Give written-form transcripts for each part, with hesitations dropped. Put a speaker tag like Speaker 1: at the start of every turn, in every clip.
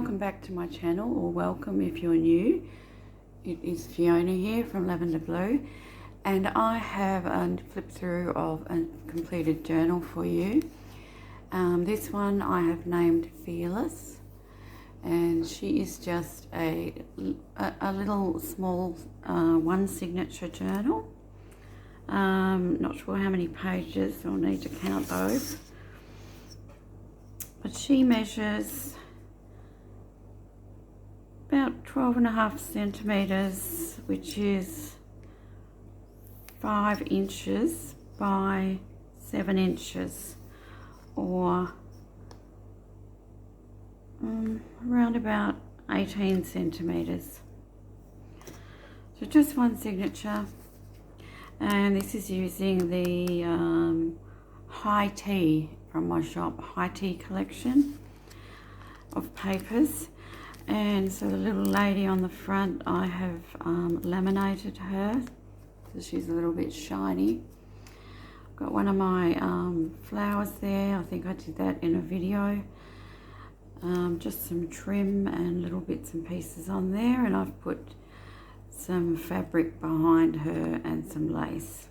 Speaker 1: welcome back to my channel, or welcome if you're new. It is Fiona here from Lavender Blue, and I have a flip through of a completed journal for you. This one I have named Fearless, and she is just a little small one signature journal. Not sure how many pages, I'll need to count those. But she measures about 12.5 centimeters, which is 5 inches by 7 inches, or around about 18 centimeters. So just one signature, and this is using the High Tea from my shop, High Tea collection of papers. And so the little lady on the front, I have laminated her, so she's a little bit shiny. I've got one of my flowers there. I think I did that in a video. Just some trim and little bits and pieces on there, and I've put some fabric behind her and some lace.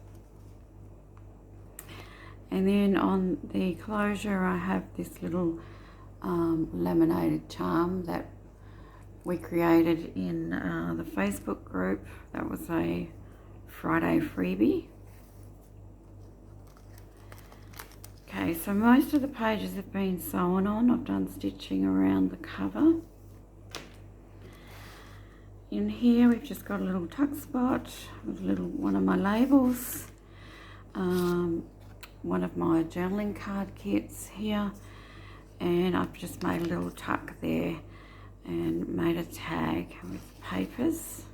Speaker 1: And then on the closure, I have this little laminated charm that we created in the Facebook group. That was a Friday freebie. Okay, so most of the pages have been sewn on. I've done stitching around the cover. In here we've just got a little tuck spot with one of my labels, one of my journaling card kits here, and I've just made a little tuck there and made a tag with papers.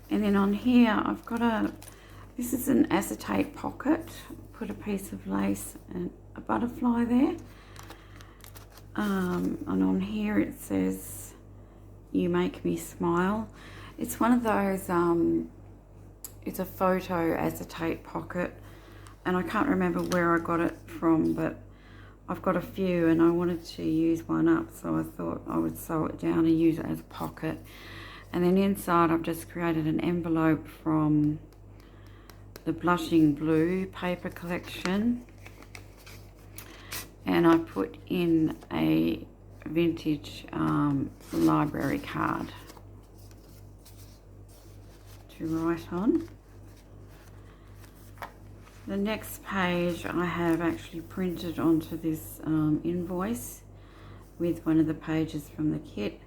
Speaker 1: And then on here I've got this is an acetate pocket. Put a piece of lace and a butterfly there. And on here it says, "You make me smile." It's one of those, it's a photo acetate pocket, and I can't remember where I got it from, but I've got a few and I wanted to use one up, so I thought I would sew it down and use it as a pocket. And then inside I've just created an envelope from the Blushing Blue paper collection, and I put in a vintage library card to write on. The next page I have actually printed onto this invoice with one of the pages from the kit,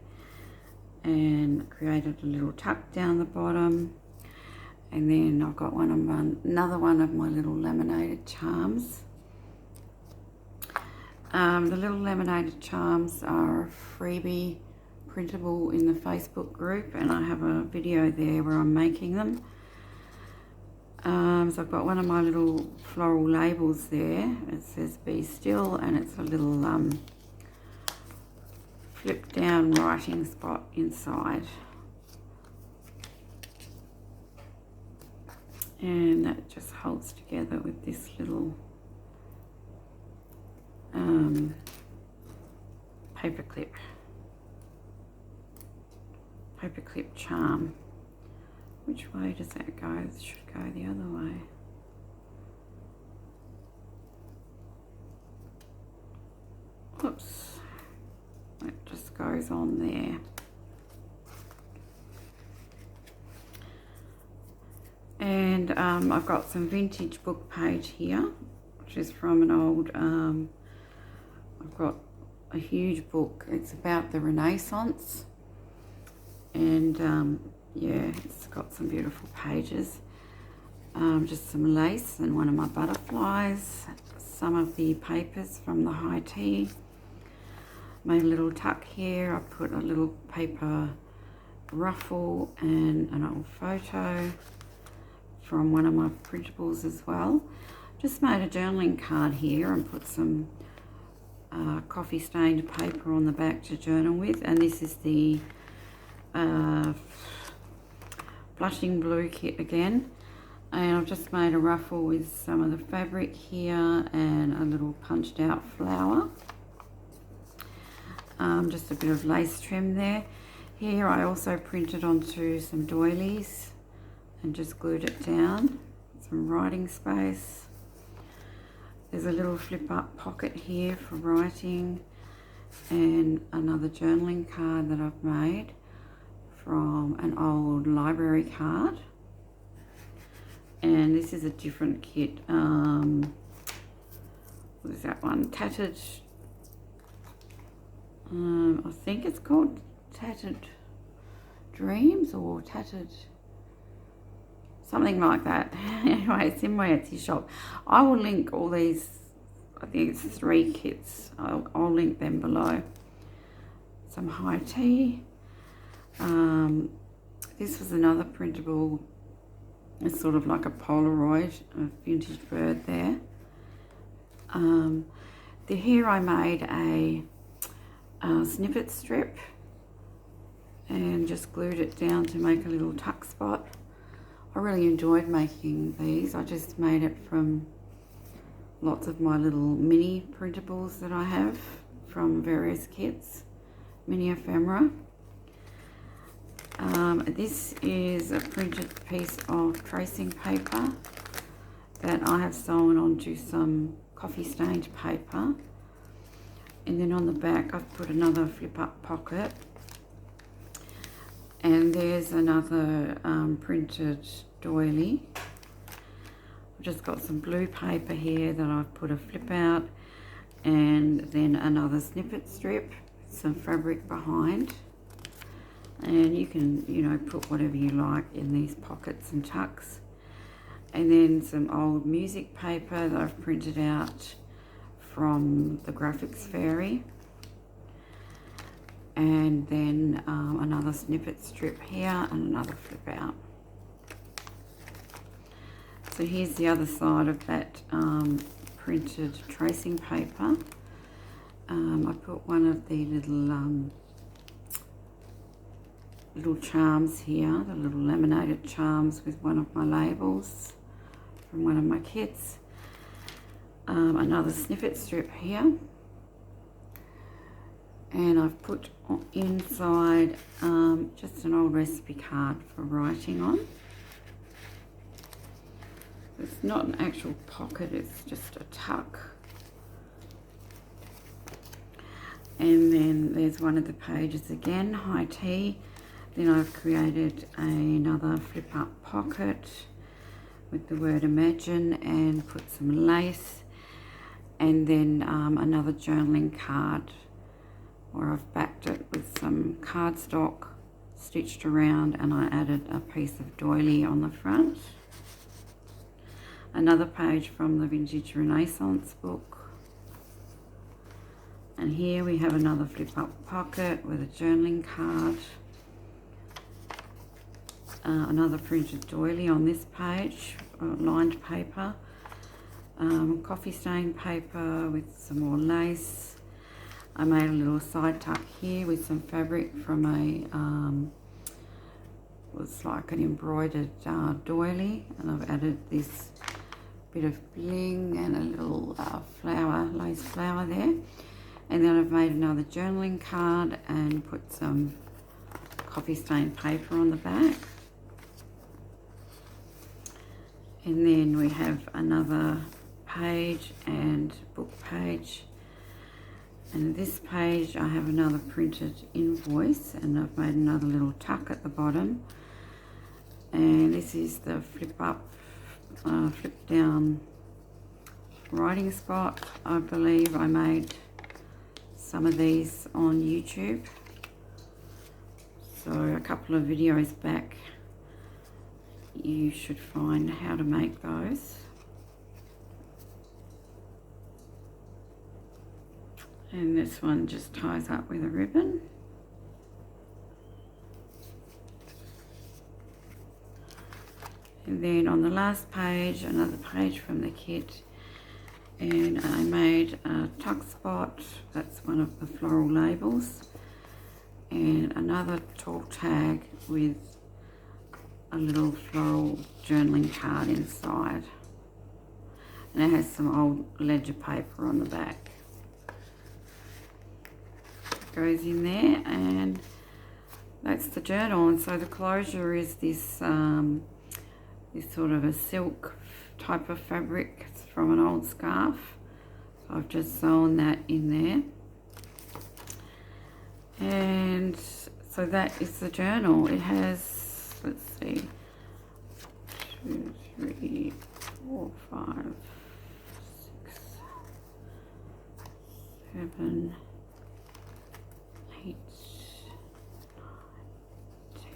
Speaker 1: and created a little tuck down the bottom. And then I've got another one of my little laminated charms. The little laminated charms are a freebie printable in the Facebook group, and I have a video there where I'm making them. So I've got one of my little floral labels there. It says "Be Still," and it's a little flip down writing spot inside. And that just holds together with this little paperclip charm. Which way does that go? It should go the other way. Oops. It just goes on there. And I've got some vintage book page here, which is from an old, I've got a huge book. It's about the Renaissance, and yeah, it's got some beautiful pages. Just some lace and one of my butterflies, some of the papers from the High Tea. Made a little tuck here. I put a little paper ruffle and an old photo from one of my printables as well. Just made a journaling card here and put some coffee stained paper on the back to journal with, and this is the Blushing Blue kit again, and I've just made a ruffle with some of the fabric here and a little punched out flower. just a bit of lace trim there. Here I also printed onto some doilies and just glued it down. Some writing space. There's a little flip up pocket here for writing, and another journaling card that I've made from an old library card. And this is a different kit. What is that one? Tattered. I think it's called Tattered Dreams or Tattered, something like that. Anyway, it's in my Etsy shop. I will link all these. I think it's 3 kits. I'll link them below. Some high tea. This was another printable. It's sort of like a Polaroid, a vintage bird there. Here I made a snippet strip and just glued it down to make a little tuck spot. I really enjoyed making these. I just made it from lots of my little mini printables that I have from various kits, mini ephemera. This is a printed piece of tracing paper that I have sewn onto some coffee stained paper, and then on the back I've put another flip up pocket, and there's another printed doily. I've just got some blue paper here that I've put a flip out, and then another snippet strip, some fabric behind. And you can, you know, put whatever you like in these pockets and tucks. And then some old music paper that I've printed out from the Graphics Fairy. And then another snippet strip here and another flip out. So here's the other side of that printed tracing paper. I put one of the little charms here, the little laminated charms with one of my labels from one of my kits. Another snippet strip here, and I've put inside just an old recipe card for writing on. It's not an actual pocket, it's just a tuck. And then there's one of the pages again, high tea. Then I've created another flip up pocket with the word imagine and put some lace, and then another journaling card where I've backed it with some cardstock stitched around, and I added a piece of doily on the front. Another page from the Vintage Renaissance book. And here we have another flip up pocket with a journaling card. Another printed doily on this page, lined paper, coffee stain paper with some more lace. I made a little side tuck here with some fabric from was like an embroidered doily, and I've added this bit of bling and a little flower, lace flower there. And then I've made another journaling card and put some coffee stained paper on the back. And then we have another page and book page. And this page I have another printed invoice, and I've made another little tuck at the bottom. And this is the flip up, flip down writing spot. I believe I made some of these on YouTube. So a couple of videos back, you should find how to make those. And this one just ties up with a ribbon. And then on the last page, another page from the kit, and I made a tuck spot, that's one of the floral labels, and another tall tag with a little floral journaling card inside, and it has some old ledger paper on the back. goes in there, and that's the journal. And so the closure is this this sort of a silk type of fabric. It's from an old scarf. So I've just sewn that in there. And so that is the journal. It has, let's see, 2, 3, 4, 5, 6, 7, 8,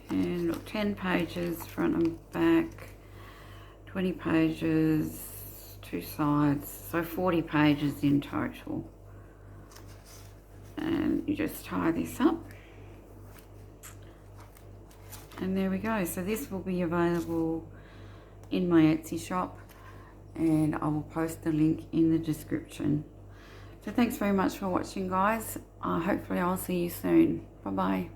Speaker 1: 10, look, 10 pages front and back, 20 pages, 2 sides, so 40 pages in total. And you just tie this up. And there we go. So this will be available in my Etsy shop, and I will post the link in the description. So thanks very much for watching, guys. Hopefully I'll see you soon. Bye bye.